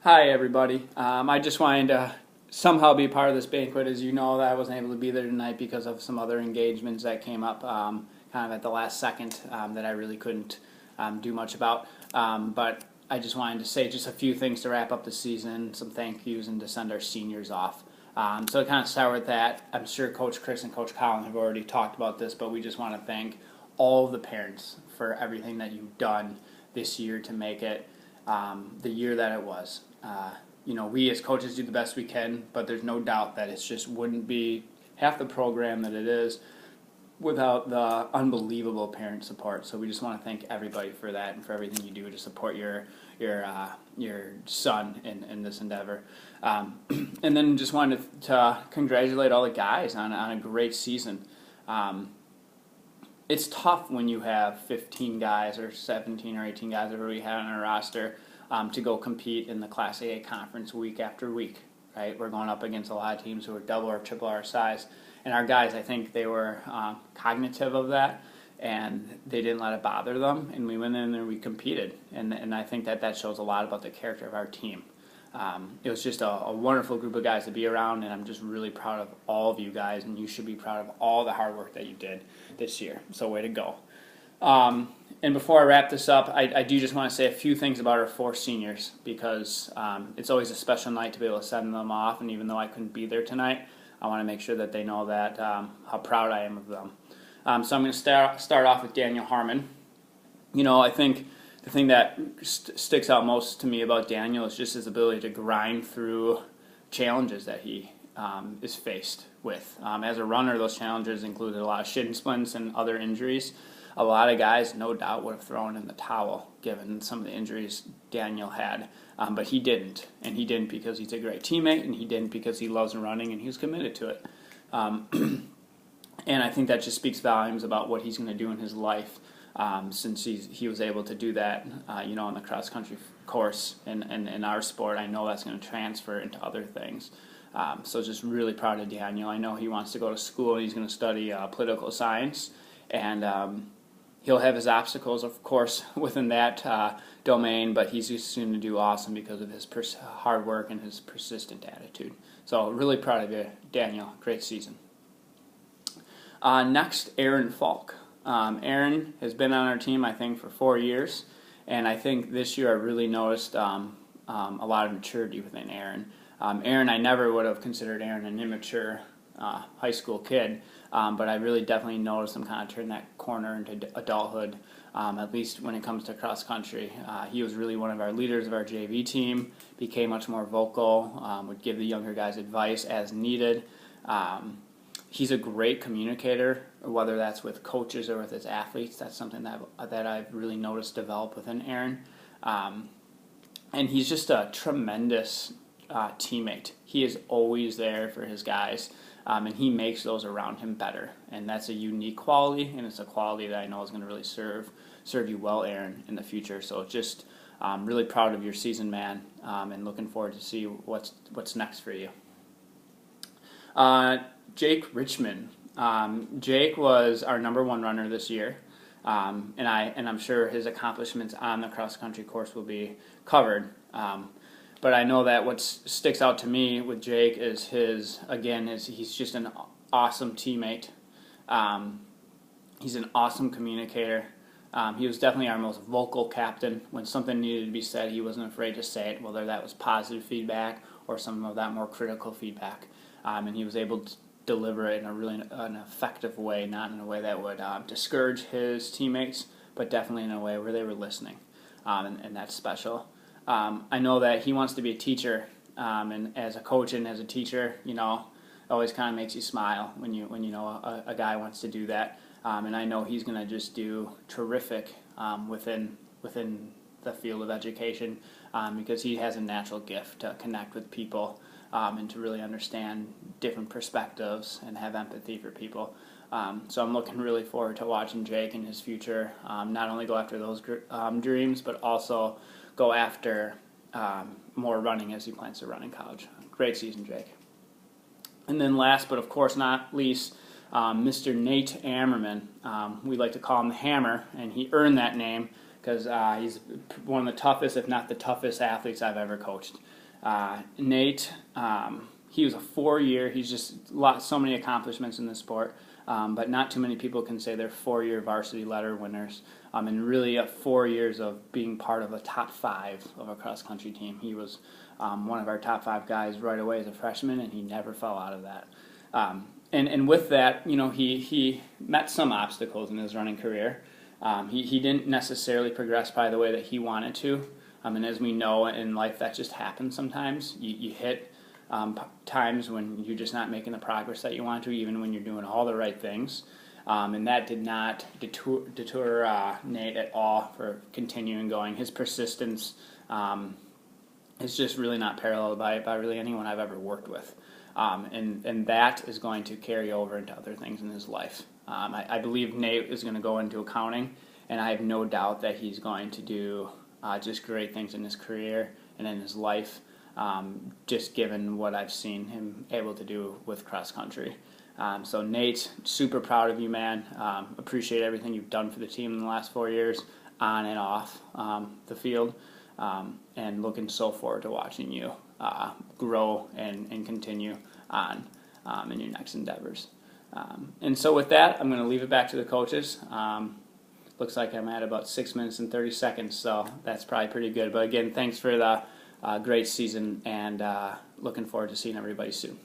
Hi, everybody. I just wanted to somehow be part of this banquet. As you know, that I wasn't able to be there tonight because of some other engagements that came up kind of at the last second that I really couldn't do much about. But I just wanted to say just a few things to wrap up the season, some thank yous, and to send our seniors off. So to kind of start with that, I'm sure Coach Chris and Coach Colin have already talked about this, but we just want to thank all of the parents for everything that you've done this year to make it the year that it was. We as coaches do the best we can, but there's no doubt that it just wouldn't be half the program that it is without the unbelievable parent support. So we just want to thank everybody for that and for everything you do to support your son in this endeavor. And then just wanted to congratulate all the guys on a great season. It's tough when you have 15 guys or 17 or 18 guys, whatever we had on our roster, to go compete in the Class AA conference week after week, right? We're going up against a lot of teams who are double or triple our size. And our guys, I think they were cognitive of that, and they didn't let it bother them. And we went in and we competed. And I think that shows a lot about the character of our team. It was just a wonderful group of guys to be around, and I'm just really proud of all of you guys, and you should be proud of all the hard work that you did this year. So way to go. And before I wrap this up, I do just want to say a few things about our four seniors, because it's always a special night to be able to send them off, and even though I couldn't be there tonight, I want to make sure that they know that how proud I am of them. So I'm going to start off with Daniel Harmon. I think the thing that sticks out most to me about Daniel is just his ability to grind through challenges that he is faced with. As a runner, those challenges included a lot of shin splints and other injuries. A lot of guys, no doubt, would have thrown in the towel given some of the injuries Daniel had, but he didn't. And he didn't because he's a great teammate, and he didn't because he loves running and he was committed to it. And I think that just speaks volumes about what he's going to do in his life. Since he was able to do that, on the cross country course and in our sport, I know that's going to transfer into other things. So just really proud of Daniel. I know he wants to go to school and he's going to study political science, and he'll have his obstacles, of course, within that domain, but he's just going to do awesome because of his hard work and his persistent attitude. So really proud of you, Daniel. Great season. Next, Aaron Falk. Aaron has been on our team, I think, for 4 years, and I think this year I really noticed a lot of maturity within Aaron. I never would have considered Aaron an immature high school kid, but I really definitely noticed him kind of turn that corner into adulthood, at least when it comes to cross country. He was really one of our leaders of our JV team, became much more vocal, would give the younger guys advice as needed. He's a great communicator, whether that's with coaches or with his athletes. That's something that I've really noticed develop within Aaron. And he's just a tremendous teammate. He is always there for his guys, and he makes those around him better. And that's a unique quality, and it's a quality that I know is going to really serve you well, Aaron, in the future. So just really proud of your season, man, and looking forward to see what's next for you. Jake Richmond. Jake was our number one runner this year, and I'm sure his accomplishments on the cross country course will be covered. But I know that what sticks out to me with Jake is he's just an awesome teammate. He's an awesome communicator. He was definitely our most vocal captain. When something needed to be said, he wasn't afraid to say it, whether that was positive feedback or some of that more critical feedback. And he was able to deliver it in an effective way, not in a way that would discourage his teammates, but definitely in a way where they were listening, and that's special. I know that he wants to be a teacher, and as a coach and as a teacher, it always kind of makes you smile when you know a guy wants to do that, and I know he's going to just do terrific within the field of education, because he has a natural gift to connect with people. And to really understand different perspectives and have empathy for people. So I'm looking really forward to watching Jake in his future not only go after those dreams, but also go after more running as he plans to run in college. Great season, Jake. And then last, but of course not least, Mr. Nate Ammerman. We like to call him the Hammer, and he earned that name because he's one of the toughest, if not the toughest, athletes I've ever coached. Nate, he was a 4-year. He's just so many accomplishments in the sport, but not too many people can say they're 4-year varsity letter winners. And really 4 years of being part of a top 5 of a cross-country team. He was one of our top 5 guys right away as a freshman, and he never fell out of that. And with that, he met some obstacles in his running career. He didn't necessarily progress by the way that he wanted to. And as we know in life, that just happens sometimes. You hit times when you're just not making the progress that you want to, even when you're doing all the right things. And that did not deter Nate at all for continuing going. His persistence is just really not paralleled by really anyone I've ever worked with. And that is going to carry over into other things in his life. I believe Nate is going to go into accounting, and I have no doubt that he's going to do just great things in his career and in his life, just given what I've seen him able to do with cross country. So Nate, super proud of you, man. Appreciate everything you've done for the team in the last 4 years, on and off the field, and looking so forward to watching you grow and continue on in your next endeavors. And so with that, I'm going to leave it back to the coaches. Looks like I'm at about 6 minutes and 30 seconds, so that's probably pretty good. But again, thanks for the great season, and looking forward to seeing everybody soon.